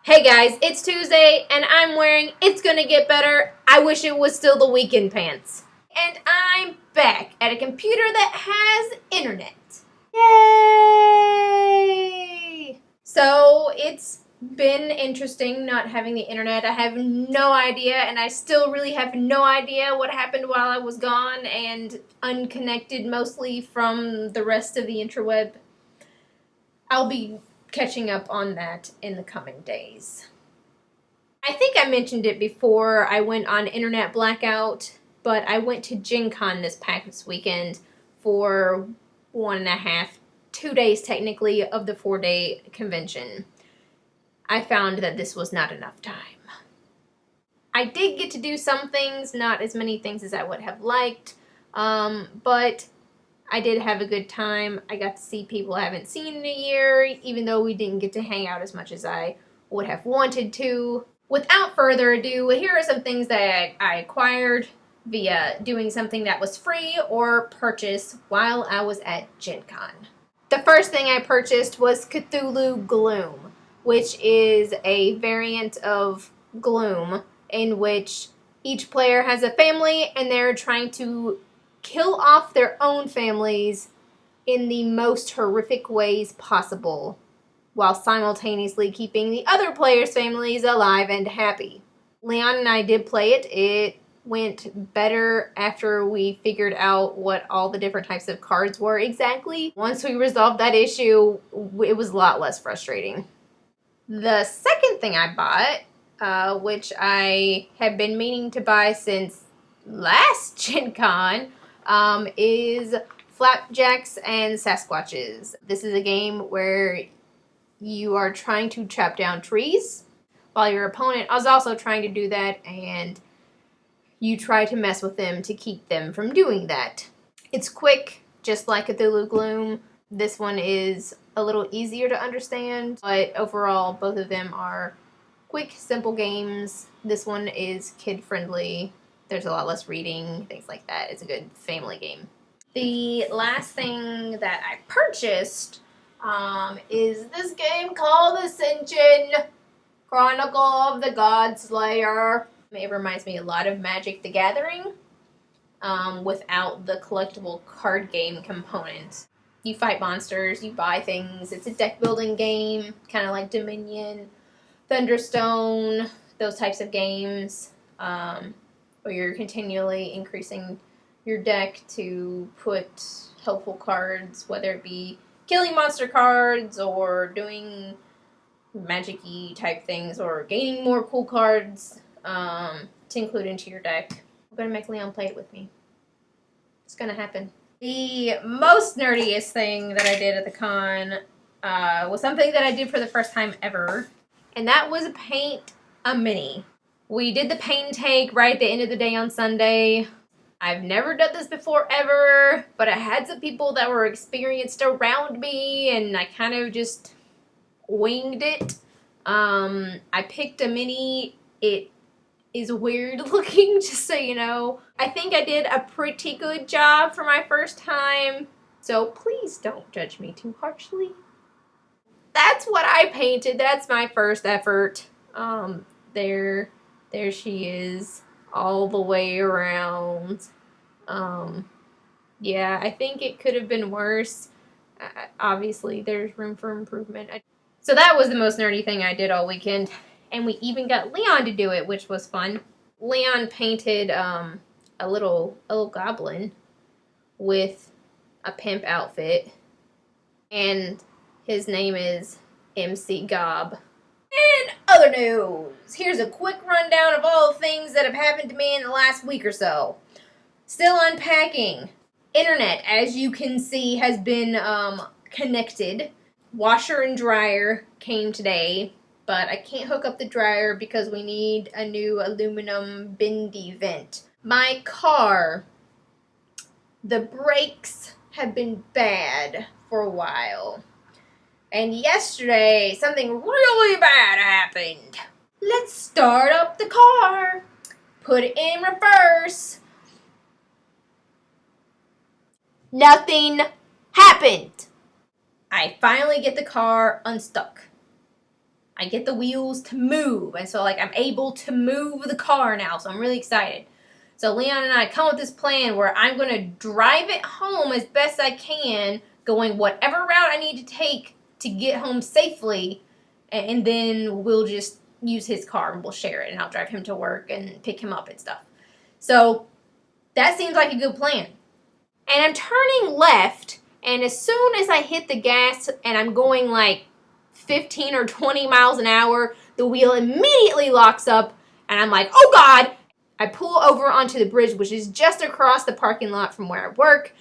Hey guys, it's Tuesday and I'm wearing It's Gonna Get Better, I Wish It Was Still the Weekend pants. And I'm back at a computer that has internet. Yay! So it's been interesting not having the internet. I have no idea, and I still really have no idea what happened while I was gone and unconnected mostly from the rest of the interweb. I'll be catching up on that in the coming days. I think I mentioned it before. I went on internet blackout, but I went to Gen Con this past weekend for 1.5, 2 days technically of the 4-day convention. I found that this was not enough time. I did get to do some things, not as many things as I would have liked, but I did have a good time. I got to see people I haven't seen in a year, even though we didn't get to hang out as much as I would have wanted to. Without further ado, here are some things that I acquired via doing something that was free or purchased while I was at Gen Con. The first thing I purchased was Cthulhu Gloom, which is a variant of Gloom in which each player has a family and they're trying to kill off their own families in the most horrific ways possible, while simultaneously keeping the other players' families alive and happy. Leon and I did play it. It went better after we figured out what all the different types of cards were exactly. Once we resolved that issue, it was a lot less frustrating. The second thing I bought, which I have been meaning to buy since last Gen Con, is Flapjacks and Sasquatches. This is a game where you are trying to chop down trees while your opponent is also trying to do that, and you try to mess with them to keep them from doing that. It's quick, just like Cthulhu Gloom. This one is a little easier to understand, but overall both of them are quick, simple games. This one is kid-friendly. There's a lot less reading, things like that. It's a good family game. The last thing that I purchased is this game called Ascension, Chronicle of the God Slayer. It reminds me a lot of Magic the Gathering, without the collectible card game component. You fight monsters, you buy things. It's a deck building game, kind of like Dominion, Thunderstone, those types of games, where you're continually increasing your deck to put helpful cards, whether it be killing monster cards or doing magic-y type things or gaining more cool cards to include into your deck. I'm going to make Leon play it with me. It's going to happen. The most nerdiest thing that I did at the con was something that I did for the first time ever, and that was paint a mini. We did the paint take right at the end of the day on Sunday. I've never done this before ever, but I had some people that were experienced around me, and I kind of just winged it. I picked a mini. It is weird looking, just so you know. I think I did a pretty good job for my first time, so please don't judge me too harshly. That's what I painted. That's my first effort. There she is, all the way around. Yeah, I think it could have been worse. Obviously, there's room for improvement. So that was the most nerdy thing I did all weekend, and we even got Leon to do it, which was fun. Leon painted a little goblin with a pimp outfit, and his name is MC Gob. In other news, here's a quick rundown of all the things that have happened to me in the last week or so. Still unpacking. Internet, as you can see, has been connected. Washer and dryer came today, but I can't hook up the dryer because we need a new aluminum bendy vent. My car, the brakes have been bad for a while. And yesterday, something really bad happened. Let's start up the car. Put it in reverse. Nothing happened. I finally get the car unstuck. I get the wheels to move. And so like I'm able to move the car now. So I'm really excited. So Leon and I come up with this plan where I'm going to drive it home as best I can, going whatever route I need to take to get home safely. And then we'll just use his car and we'll share it. And I'll drive him to work and pick him up and stuff. So that seems like a good plan. And I'm turning left. And as soon as I hit the gas and I'm going like 15 or 20 miles an hour, the wheel immediately locks up. And I'm like, oh God. I pull over onto the bridge, which is just across the parking lot from where I work.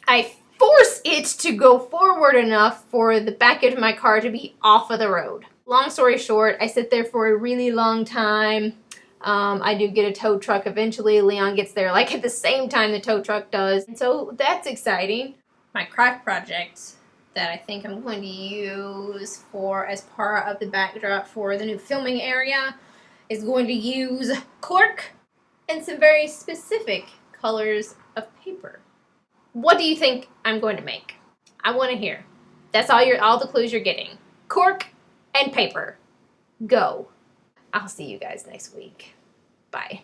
I force it to go forward enough for the back of my car to be off of the road. Long story short, I sit there for a really long time. I do get a tow truck eventually. Leon gets there like at the same time the tow truck does. And so that's exciting. My craft project that I think I'm going to use for as part of the backdrop for the new filming area is going to use cork and some very specific colors of paper. What do you think I'm going to make? I want to hear. That's all the clues you're getting. Cork and paper. Go. I'll see you guys next week. Bye.